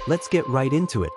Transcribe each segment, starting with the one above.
Let's get right into it.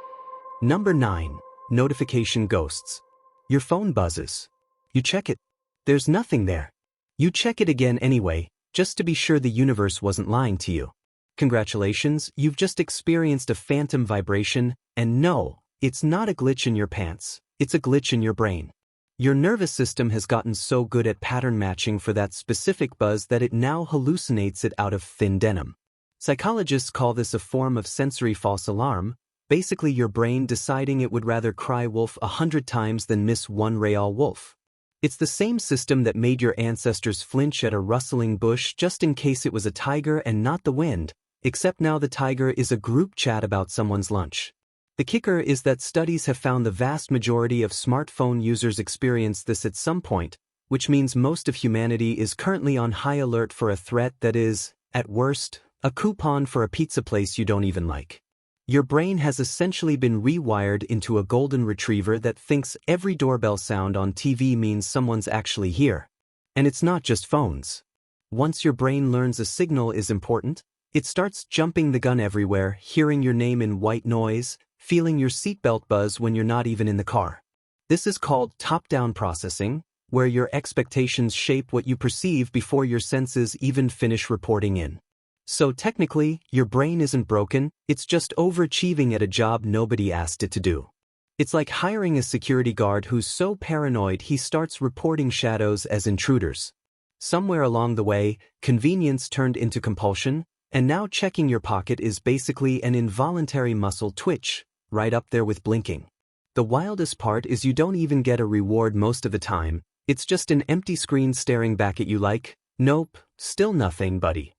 Number 9. Notification ghosts. Your phone buzzes. You check it. There's nothing there. You check it again anyway, just to be sure the universe wasn't lying to you. Congratulations, you've just experienced a phantom vibration, and no, it's not a glitch in your pants, it's a glitch in your brain. Your nervous system has gotten so good at pattern matching for that specific buzz that it now hallucinates it out of thin denim. Psychologists call this a form of sensory false alarm, basically your brain deciding it would rather cry wolf 100 times than miss one real wolf. It's the same system that made your ancestors flinch at a rustling bush just in case it was a tiger and not the wind, except now the tiger is a group chat about someone's lunch. The kicker is that studies have found the vast majority of smartphone users experience this at some point, which means most of humanity is currently on high alert for a threat that is, at worst, a coupon for a pizza place you don't even like. Your brain has essentially been rewired into a golden retriever that thinks every doorbell sound on TV means someone's actually here. And it's not just phones. Once your brain learns a signal is important, it starts jumping the gun everywhere, hearing your name in white noise, feeling your seatbelt buzz when you're not even in the car. This is called top-down processing, where your expectations shape what you perceive before your senses even finish reporting in. So technically, your brain isn't broken, it's just overachieving at a job nobody asked it to do. It's like hiring a security guard who's so paranoid he starts reporting shadows as intruders. Somewhere along the way, convenience turned into compulsion, and now checking your pocket is basically an involuntary muscle twitch, right up there with blinking. The wildest part is you don't even get a reward most of the time, it's just an empty screen staring back at you like, nope, still nothing, buddy.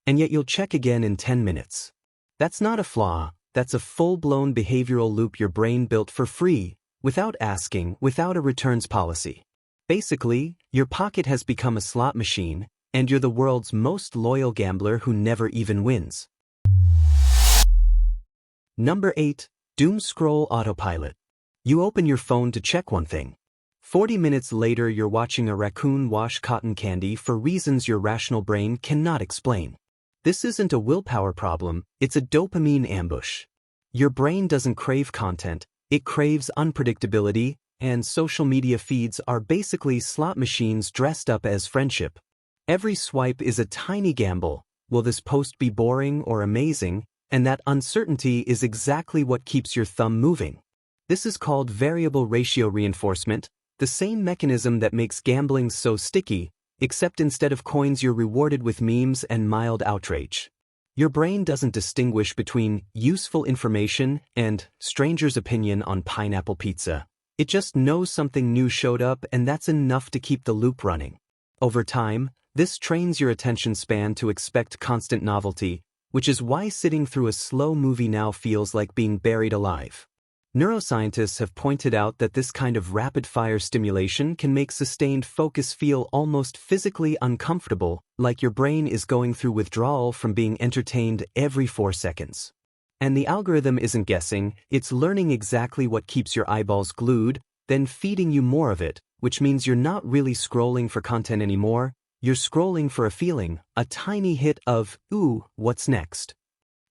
And yet you'll check again in 10 minutes. That's not a flaw, that's a full-blown behavioral loop your brain built for free, without asking, without a returns policy. Basically, your pocket has become a slot machine, and you're the world's most loyal gambler who never even wins. Number 8. Doomscroll Autopilot. You open your phone to check one thing. 40 minutes later you're watching a raccoon wash cotton candy for reasons your rational brain cannot explain. This isn't a willpower problem, it's a dopamine ambush. Your brain doesn't crave content, it craves unpredictability, and social media feeds are basically slot machines dressed up as friendship. Every swipe is a tiny gamble. Will this post be boring or amazing? And that uncertainty is exactly what keeps your thumb moving. This is called variable ratio reinforcement, the same mechanism that makes gambling so sticky, except instead of coins you're rewarded with memes and mild outrage. Your brain doesn't distinguish between useful information and stranger's opinion on pineapple pizza. It just knows something new showed up and that's enough to keep the loop running. Over time, this trains your attention span to expect constant novelty, which is why sitting through a slow movie now feels like being buried alive. Neuroscientists have pointed out that this kind of rapid-fire stimulation can make sustained focus feel almost physically uncomfortable, like your brain is going through withdrawal from being entertained every 4 seconds. And the algorithm isn't guessing, it's learning exactly what keeps your eyeballs glued, then feeding you more of it, which means you're not really scrolling for content anymore, you're scrolling for a feeling, a tiny hit of, ooh, what's next?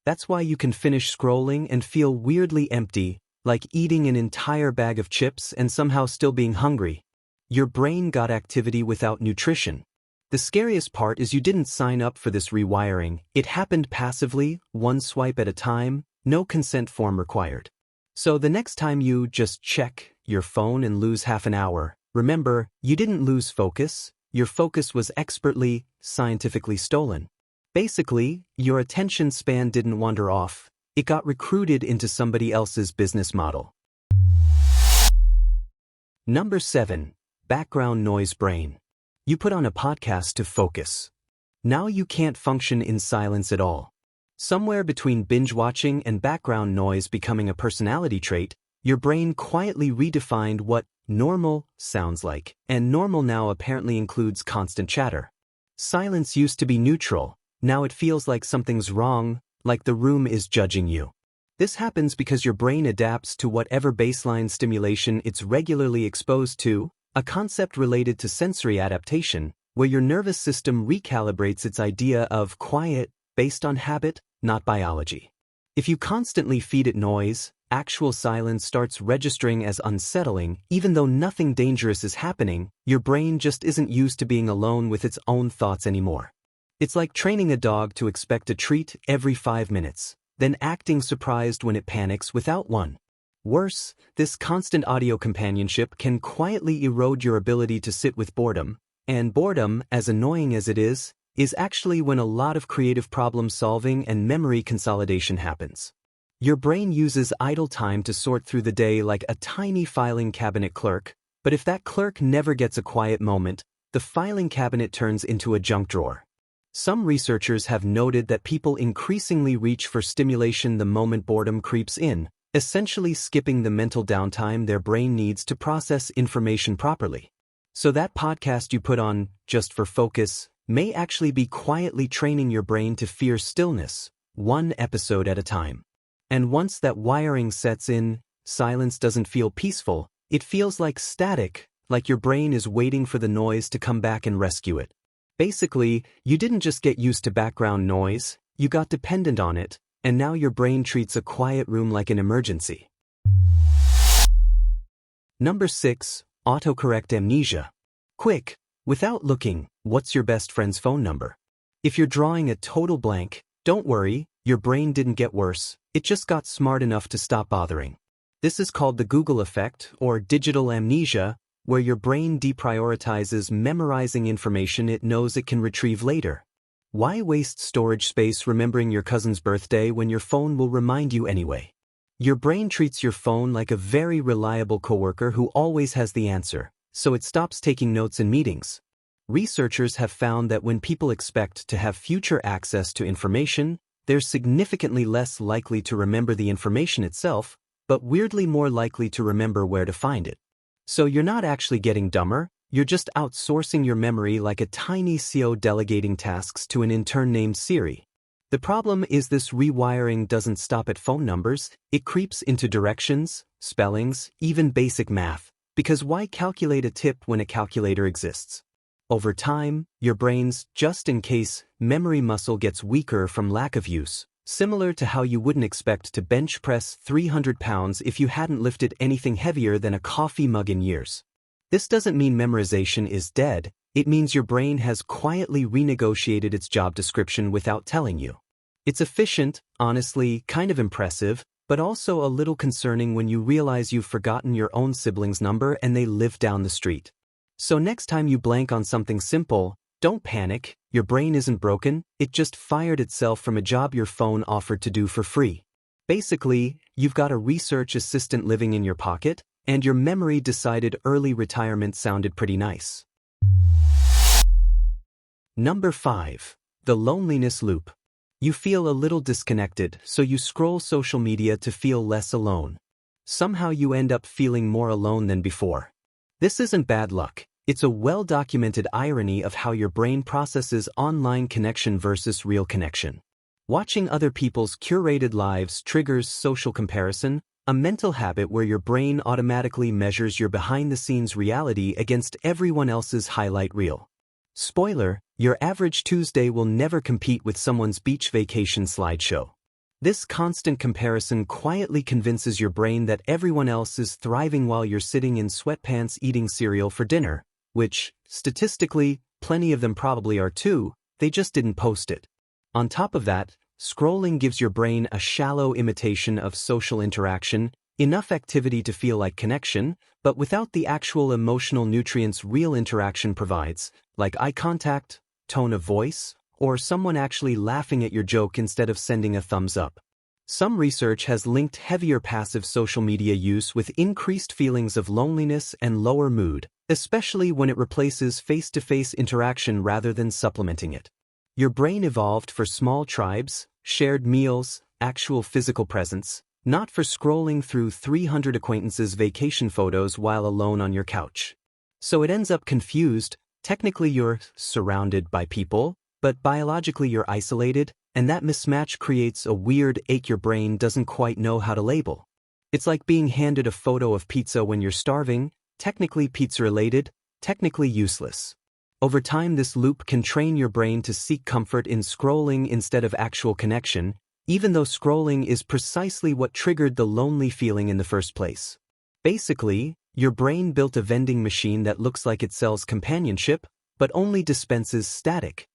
That's why you can finish scrolling and feel weirdly empty, like eating an entire bag of chips and somehow still being hungry. Your brain got activity without nutrition. The scariest part is you didn't sign up for this rewiring, it happened passively, one swipe at a time, no consent form required. So the next time you just check your phone and lose half an hour, remember, you didn't lose focus, your focus was expertly, scientifically stolen. Basically, your attention span didn't wander off. It got recruited into somebody else's business model. Number 7. Background noise brain. You put on a podcast to focus. Now you can't function in silence at all. Somewhere between binge watching and background noise becoming a personality trait, your brain quietly redefined what normal sounds like, and normal now apparently includes constant chatter. Silence used to be neutral, now it feels like something's wrong, like the room is judging you. This happens because your brain adapts to whatever baseline stimulation it's regularly exposed to, a concept related to sensory adaptation, where your nervous system recalibrates its idea of quiet based on habit, not biology. If you constantly feed it noise, actual silence starts registering as unsettling. Even though nothing dangerous is happening, your brain just isn't used to being alone with its own thoughts anymore. It's like training a dog to expect a treat every 5 minutes, then acting surprised when it panics without one. Worse, this constant audio companionship can quietly erode your ability to sit with boredom, and boredom, as annoying as it is actually when a lot of creative problem solving and memory consolidation happens. Your brain uses idle time to sort through the day like a tiny filing cabinet clerk, but if that clerk never gets a quiet moment, the filing cabinet turns into a junk drawer. Some researchers have noted that people increasingly reach for stimulation the moment boredom creeps in, essentially skipping the mental downtime their brain needs to process information properly. So that podcast you put on just for focus may actually be quietly training your brain to fear stillness, one episode at a time. And once that wiring sets in, silence doesn't feel peaceful, it feels like static, like your brain is waiting for the noise to come back and rescue it. Basically, you didn't just get used to background noise, you got dependent on it, and now your brain treats a quiet room like an emergency. Number 6. Autocorrect Amnesia. Quick, without looking, what's your best friend's phone number? If you're drawing a total blank, don't worry, your brain didn't get worse, it just got smart enough to stop bothering. This is called the Google effect, or digital amnesia, where your brain deprioritizes memorizing information it knows it can retrieve later. Why waste storage space remembering your cousin's birthday when your phone will remind you anyway? Your brain treats your phone like a very reliable coworker who always has the answer, so it stops taking notes in meetings. Researchers have found that when people expect to have future access to information, they're significantly less likely to remember the information itself, but weirdly more likely to remember where to find it. So you're not actually getting dumber, you're just outsourcing your memory like a tiny CO delegating tasks to an intern named Siri. The problem is this rewiring doesn't stop at phone numbers, it creeps into directions, spellings, even basic math, because why calculate a tip when a calculator exists? Over time, your brain's just-in-case memory muscle gets weaker from lack of use, similar to how you wouldn't expect to bench press 300 pounds if you hadn't lifted anything heavier than a coffee mug in years. This doesn't mean memorization is dead, it means your brain has quietly renegotiated its job description without telling you. It's efficient, honestly, kind of impressive, but also a little concerning when you realize you've forgotten your own sibling's number and they live down the street. So next time you blank on something simple, don't panic, your brain isn't broken, it just fired itself from a job your phone offered to do for free. Basically, you've got a research assistant living in your pocket, and your memory decided early retirement sounded pretty nice. Number 5. The loneliness loop. You feel a little disconnected, so you scroll social media to feel less alone. Somehow you end up feeling more alone than before. This isn't bad luck. It's a well-documented irony of how your brain processes online connection versus real connection. Watching other people's curated lives triggers social comparison, a mental habit where your brain automatically measures your behind-the-scenes reality against everyone else's highlight reel. Spoiler, your average Tuesday will never compete with someone's beach vacation slideshow. This constant comparison quietly convinces your brain that everyone else is thriving while you're sitting in sweatpants eating cereal for dinner, which, statistically, plenty of them probably are too, they just didn't post it. On top of that, scrolling gives your brain a shallow imitation of social interaction, enough activity to feel like connection, but without the actual emotional nutrients real interaction provides, like eye contact, tone of voice, or someone actually laughing at your joke instead of sending a thumbs up. Some research has linked heavier passive social media use with increased feelings of loneliness and lower mood, especially when it replaces face-to-face interaction rather than supplementing it. Your brain evolved for small tribes, shared meals, actual physical presence, not for scrolling through 300 acquaintances' vacation photos while alone on your couch. So it ends up confused. Technically you're surrounded by people, but biologically you're isolated, and that mismatch creates a weird ache your brain doesn't quite know how to label. It's like being handed a photo of pizza when you're starving, technically pizza-related, technically useless. Over time this loop can train your brain to seek comfort in scrolling instead of actual connection, even though scrolling is precisely what triggered the lonely feeling in the first place. Basically, your brain built a vending machine that looks like it sells companionship, but only dispenses static.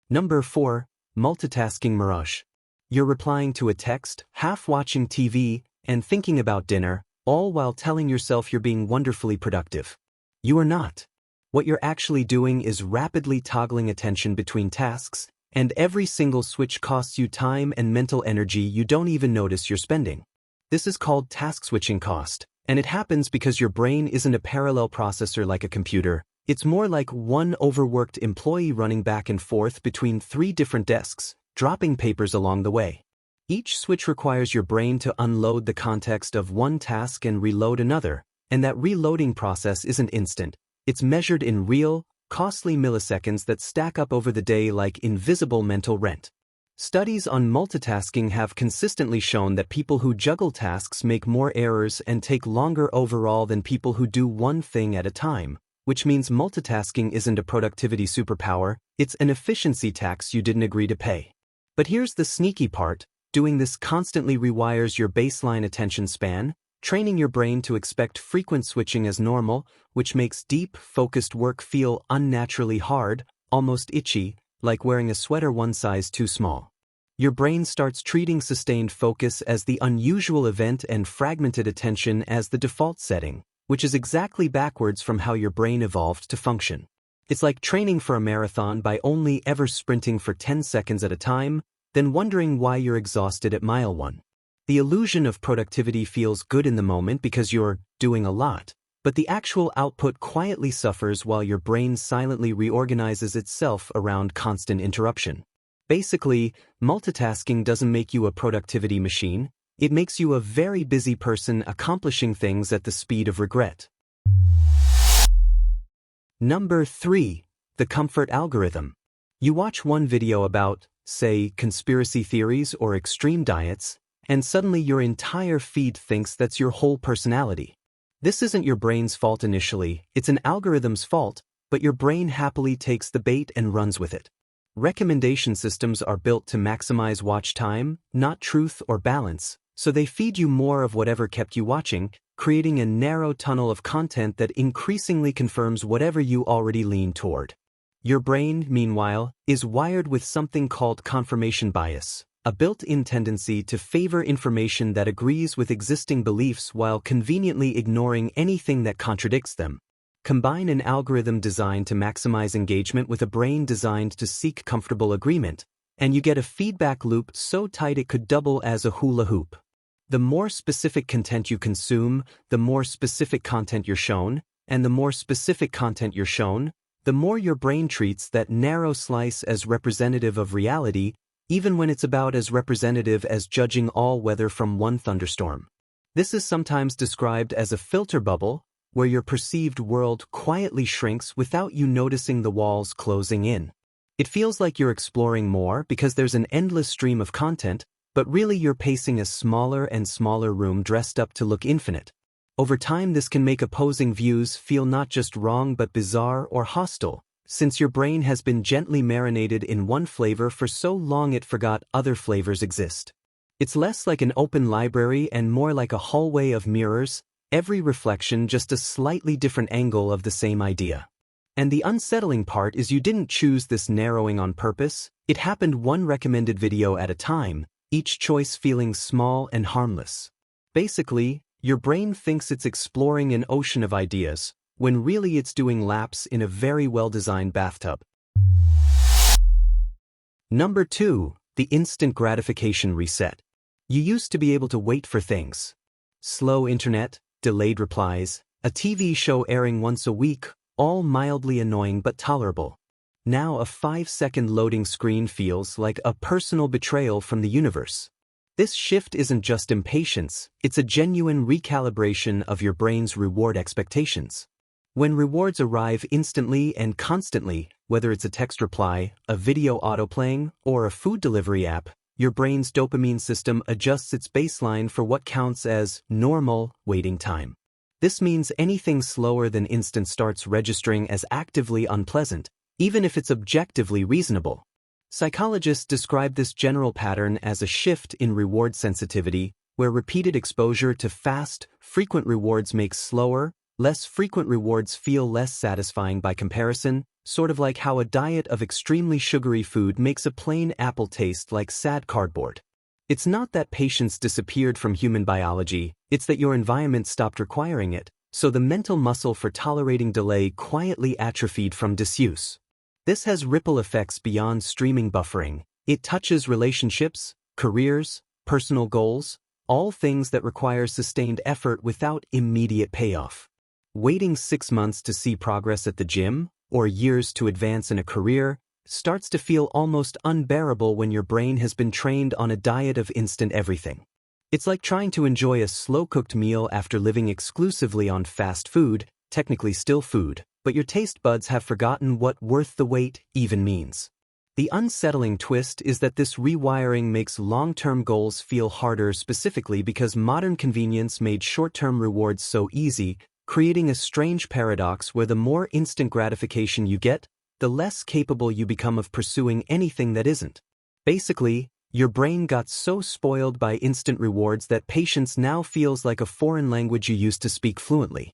Number 4. Multitasking Mirage. You're replying to a text, half watching TV, and thinking about dinner, all while telling yourself you're being wonderfully productive. You are not. What you're actually doing is rapidly toggling attention between tasks, and every single switch costs you time and mental energy you don't even notice you're spending. This is called task switching cost, and it happens because your brain isn't a parallel processor like a computer. It's more like one overworked employee running back and forth between 3 different desks, dropping papers along the way. Each switch requires your brain to unload the context of one task and reload another, and that reloading process isn't instant. It's measured in real, costly milliseconds that stack up over the day like invisible mental rent. Studies on multitasking have consistently shown that people who juggle tasks make more errors and take longer overall than people who do one thing at a time, which means multitasking isn't a productivity superpower, it's an efficiency tax you didn't agree to pay. But here's the sneaky part, doing this constantly rewires your baseline attention span, training your brain to expect frequent switching as normal, which makes deep, focused work feel unnaturally hard, almost itchy, like wearing a sweater one size too small. Your brain starts treating sustained focus as the unusual event and fragmented attention as the default setting, which is exactly backwards from how your brain evolved to function. It's like training for a marathon by only ever sprinting for 10 seconds at a time, then wondering why you're exhausted at mile 1. The illusion of productivity feels good in the moment because you're doing a lot, but the actual output quietly suffers while your brain silently reorganizes itself around constant interruption. Basically, multitasking doesn't make you a productivity machine, it makes you a very busy person accomplishing things at the speed of regret. Number 3. The comfort algorithm. You watch one video about, say, conspiracy theories or extreme diets, and suddenly your entire feed thinks that's your whole personality. This isn't your brain's fault initially, it's an algorithm's fault, but your brain happily takes the bait and runs with it. Recommendation systems are built to maximize watch time, not truth or balance, so they feed you more of whatever kept you watching, creating a narrow tunnel of content that increasingly confirms whatever you already lean toward. Your brain, meanwhile, is wired with something called confirmation bias, a built-in tendency to favor information that agrees with existing beliefs while conveniently ignoring anything that contradicts them. Combine an algorithm designed to maximize engagement with a brain designed to seek comfortable agreement, and you get a feedback loop so tight it could double as a hula hoop. The more specific content you consume, the more specific content you're shown, and the more specific content you're shown, the more your brain treats that narrow slice as representative of reality, even when it's about as representative as judging all weather from one thunderstorm. This is sometimes described as a filter bubble, where your perceived world quietly shrinks without you noticing the walls closing in. It feels like you're exploring more because there's an endless stream of content, but really you're pacing a smaller and smaller room dressed up to look infinite. Over time, this can make opposing views feel not just wrong but bizarre or hostile, since your brain has been gently marinated in one flavor for so long it forgot other flavors exist. It's less like an open library and more like a hallway of mirrors, every reflection just a slightly different angle of the same idea. And the unsettling part is you didn't choose this narrowing on purpose, it happened one recommended video at a time, each choice feeling small and harmless. Basically, your brain thinks it's exploring an ocean of ideas, when really it's doing laps in a very well-designed bathtub. Number 2. The instant gratification reset. You used to be able to wait for things. Slow internet, delayed replies, a TV show airing once a week, all mildly annoying but tolerable. Now a 5-second loading screen feels like a personal betrayal from the universe. This shift isn't just impatience, it's a genuine recalibration of your brain's reward expectations. When rewards arrive instantly and constantly, whether it's a text reply, a video autoplaying, or a food delivery app, your brain's dopamine system adjusts its baseline for what counts as normal waiting time. This means anything slower than instant starts registering as actively unpleasant, even if it's objectively reasonable. Psychologists describe this general pattern as a shift in reward sensitivity, where repeated exposure to fast, frequent rewards makes slower, less frequent rewards feel less satisfying by comparison, sort of like how a diet of extremely sugary food makes a plain apple taste like sad cardboard. It's not that patience disappeared from human biology, it's that your environment stopped requiring it, so the mental muscle for tolerating delay quietly atrophied from disuse. This has ripple effects beyond streaming buffering. It touches relationships, careers, personal goals, all things that require sustained effort without immediate payoff. Waiting 6 months to see progress at the gym, or years to advance in a career, starts to feel almost unbearable when your brain has been trained on a diet of instant everything. It's like trying to enjoy a slow-cooked meal after living exclusively on fast food, technically still food, but your taste buds have forgotten what worth the wait even means. The unsettling twist is that this rewiring makes long-term goals feel harder specifically because modern convenience made short-term rewards so easy, creating a strange paradox where the more instant gratification you get, the less capable you become of pursuing anything that isn't. Basically, your brain got so spoiled by instant rewards that patience now feels like a foreign language you used to speak fluently.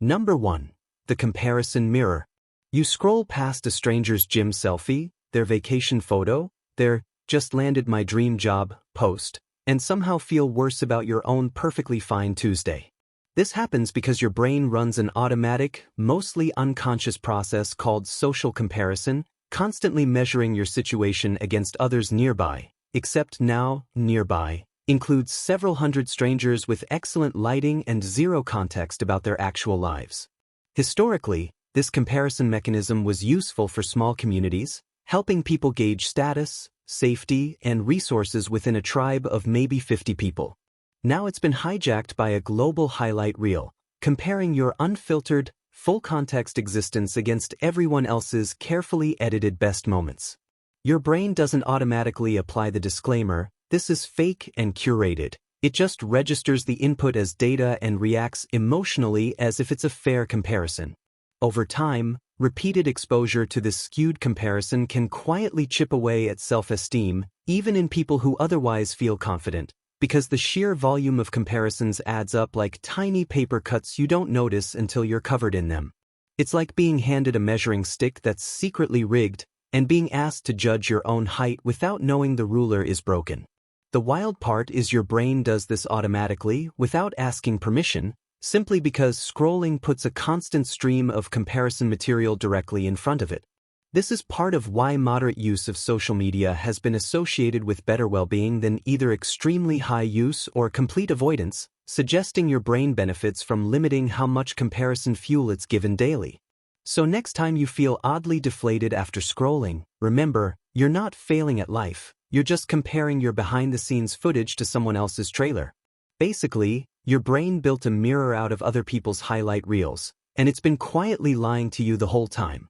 Number 1. The comparison mirror. You scroll past a stranger's gym selfie, their vacation photo, their "just landed my dream job" post, and somehow feel worse about your own perfectly fine Tuesday. This happens because your brain runs an automatic, mostly unconscious process called social comparison, constantly measuring your situation against others nearby, except now, nearby includes several hundred strangers with excellent lighting and zero context about their actual lives. Historically, this comparison mechanism was useful for small communities, helping people gauge status, safety, and resources within a tribe of maybe 50 people. Now it's been hijacked by a global highlight reel, comparing your unfiltered, full-context existence against everyone else's carefully edited best moments. Your brain doesn't automatically apply the disclaimer, "This is fake and curated." It just registers the input as data and reacts emotionally as if it's a fair comparison. Over time, repeated exposure to this skewed comparison can quietly chip away at self-esteem, even in people who otherwise feel confident, because the sheer volume of comparisons adds up like tiny paper cuts you don't notice until you're covered in them. It's like being handed a measuring stick that's secretly rigged and being asked to judge your own height without knowing the ruler is broken. The wild part is your brain does this automatically, without asking permission, simply because scrolling puts a constant stream of comparison material directly in front of it. This is part of why moderate use of social media has been associated with better well-being than either extremely high use or complete avoidance, suggesting your brain benefits from limiting how much comparison fuel it's given daily. So next time you feel oddly deflated after scrolling, remember, you're not failing at life, you're just comparing your behind-the-scenes footage to someone else's trailer. Basically, your brain built a mirror out of other people's highlight reels, and it's been quietly lying to you the whole time.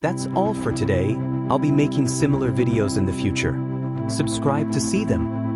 That's all for today. I'll be making similar videos in the future. Subscribe to see them.